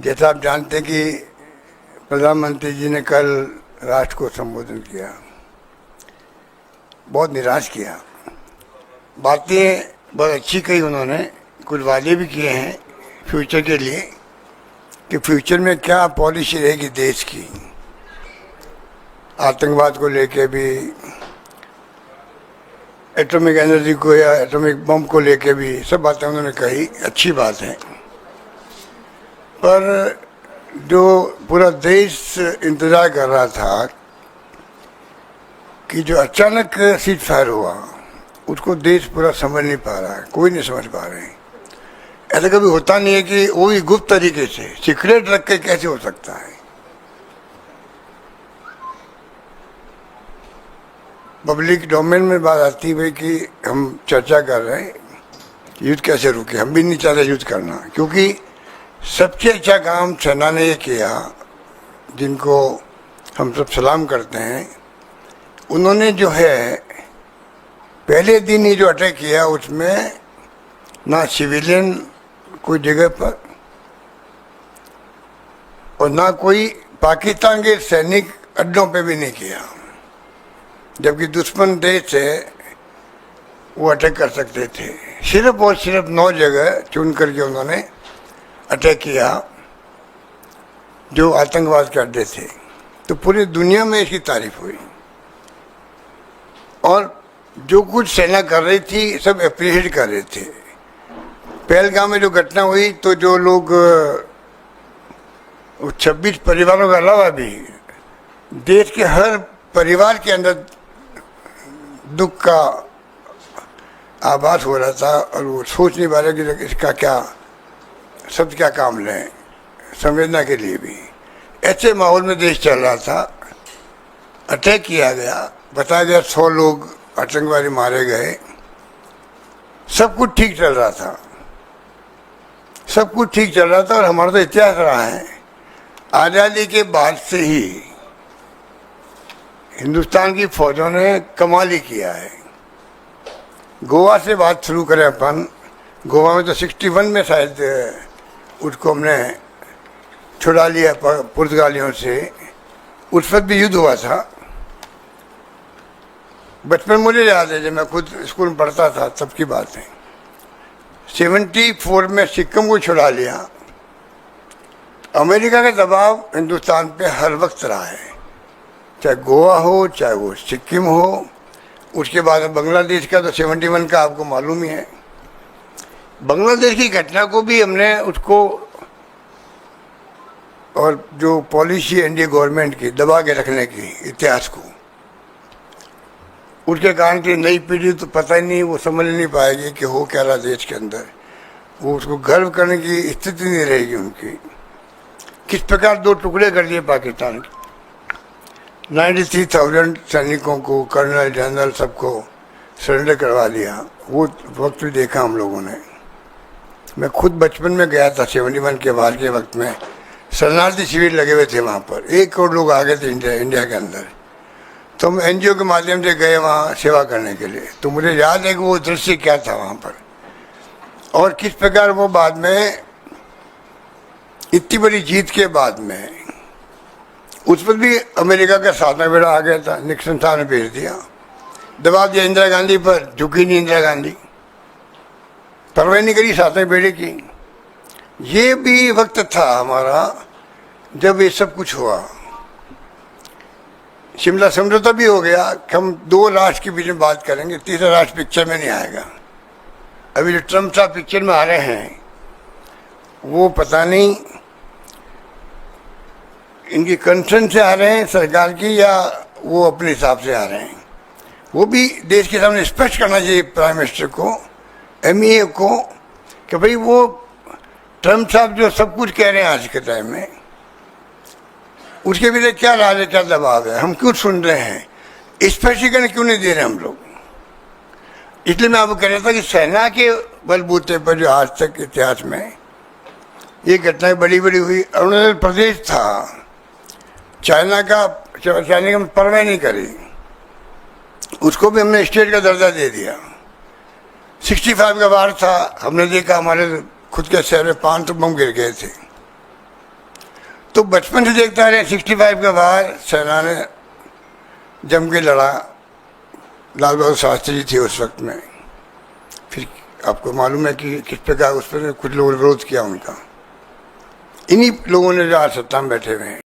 जैसा आप जानते हैं कि प्रधानमंत्री जी ने कल राष्ट्र को संबोधन किया, बहुत निराश किया। बातें बहुत अच्छी कही उन्होंने, कुछ वादे भी किए हैं फ्यूचर के लिए कि फ्यूचर में क्या पॉलिसी रहेगी देश की, आतंकवाद को लेके भी, एटॉमिक एनर्जी को या एटॉमिक बम को लेके भी, सब बातें उन्होंने कही, अच्छी बात है। पर जो पूरा देश इंतज़ार कर रहा था कि जो अचानक सीज फायर हुआ, उसको देश पूरा समझ नहीं पा रहा है, कोई नहीं समझ पा रहे हैं। ऐसा कभी होता नहीं है कि वो भी गुप्त तरीके से सीक्रेट रख के कैसे हो सकता है। पब्लिक डोमेन में बात आती है कि हम चर्चा कर रहे हैं युद्ध कैसे रुके। हम भी नहीं चाहते युद्ध करना, क्योंकि सबसे अच्छा काम सेना ने ये किया, जिनको हम सब सलाम करते हैं। उन्होंने जो है पहले दिन ही जो अटैक किया, उसमें ना सिविलियन कोई जगह पर और ना कोई पाकिस्तान के सैनिक अड्डों पे भी नहीं किया, जबकि दुश्मन देश से वो अटैक कर सकते थे। सिर्फ और सिर्फ 9 जगह चुन करके उन्होंने अटैक किया जो आतंकवाद के अड्डे थे। तो पूरी दुनिया में इसकी तारीफ हुई और जो कुछ सेना कर रही थी सब अप्रिशिएट कर रहे थे। पहलगाम में जो घटना हुई, तो जो लोग 26 परिवारों के अलावा भी देश के हर परिवार के अंदर दुख का आभास हो रहा था और वो सोच नहीं पा रहे कि इसका क्या सब क्या काम लें, संवेदना के लिए भी। ऐसे माहौल में देश चल रहा था, अटैक किया गया, बताया गया 100 लोग आतंकवादी मारे गए, सब कुछ ठीक चल रहा था, सब कुछ ठीक चल रहा था। और हमारा तो इतिहास रहा है, आज़ादी के बाद से ही हिंदुस्तान की फौजों ने कमाल ही किया है। गोवा से बात शुरू करें अपन, गोवा में तो 61 में शायद उसको हमने छुड़ा लिया पुर्तगालियों से। उस वक्त भी युद्ध हुआ था। बचपन मुझे याद है, जब मैं खुद स्कूल में पढ़ता था तब की बात है। 74 में सिक्किम को छुड़ा लिया। अमेरिका का दबाव हिंदुस्तान पे हर वक्त रहा है, चाहे गोवा हो चाहे वो सिक्किम हो। उसके बाद बांग्लादेश का तो 71 का आपको मालूम ही है। बांग्लादेश की घटना को भी हमने उसको, और जो पॉलिसी एनडीए गवर्नमेंट की दबा के रखने की इतिहास को, उसके कारण की नई पीढ़ी तो पता ही नहीं, वो समझ नहीं पाएगी कि हो क्या रहा देश के अंदर। वो उसको गर्व करने की स्थिति नहीं रहेगी उनकी। किस प्रकार 2 टुकड़े कर दिए पाकिस्तान के, 93,000 सैनिकों को, कर्नल जनरल सबको सरेंडर करवा दिया। वो वक्त भी देखा हम लोगों ने। मैं खुद बचपन में गया था 71 के बाद के वक्त में, शरणार्थी शिविर लगे हुए थे वहाँ पर। 1 करोड़ लोग आ गए थे इंडिया के अंदर। तो हम एनजीओ के माध्यम से गए वहाँ सेवा करने के लिए। तो मुझे याद है कि वो दृश्य क्या था वहाँ पर, और किस प्रकार वो बाद में इतनी बड़ी जीत के बाद में, उस पर भी अमेरिका का 7वां बेड़ा आ गया था, निक्सन साहब ने भेज दिया, दबाव दिया इंदिरा गांधी पर, झुकी नहीं इंदिरा गांधी, परवाह नहीं करी 7वें बेड़े की। ये भी वक्त था हमारा जब ये सब कुछ हुआ। शिमला समझौता भी हो गया कि हम 2 राष्ट्र के बीच में बात करेंगे, तीसरा राष्ट्र पिक्चर में नहीं आएगा। अभी जो ट्रम्प साहब पिक्चर में आ रहे हैं, वो पता नहीं इनकी कंसर्न से आ रहे हैं सरकार की, या वो अपने हिसाब से आ रहे हैं। वो भी देश के सामने स्पष्ट करना चाहिए प्राइम मिनिस्टर को, एमईए को, कि भाई वो ट्रम्प साहब जो सब कुछ कह रहे हैं आज के टाइम में, उसके पीछे क्या राज है, क्या दबाव है, हम क्यों सुन रहे हैं, स्पष्टीकरण क्यों नहीं दे रहे हम लोग। इसलिए मैं आपको कह रहा था कि सेना के बलबूते पर जो आज तक इतिहास में ये घटनाएं बड़ी बड़ी हुई। अरुणाचल प्रदेश था, चाइना का परवाह नहीं करी, उसको भी हमने स्टेट का दर्जा दे दिया। 65 का वार था, हमने देखा हमारे खुद के शहर में 500 बम गिर गए थे। तो बचपन से देखता रहे 65 के बाद सेना ने जम के लड़ा, लाल बहादुर शास्त्री जी थे उस वक्त में। फिर आपको मालूम है कि किस प्रकार उस पर कुछ लोगों ने विरोध किया उनका। इन्हीं लोगों ने जो आज सत्ता में बैठे हुए हैं।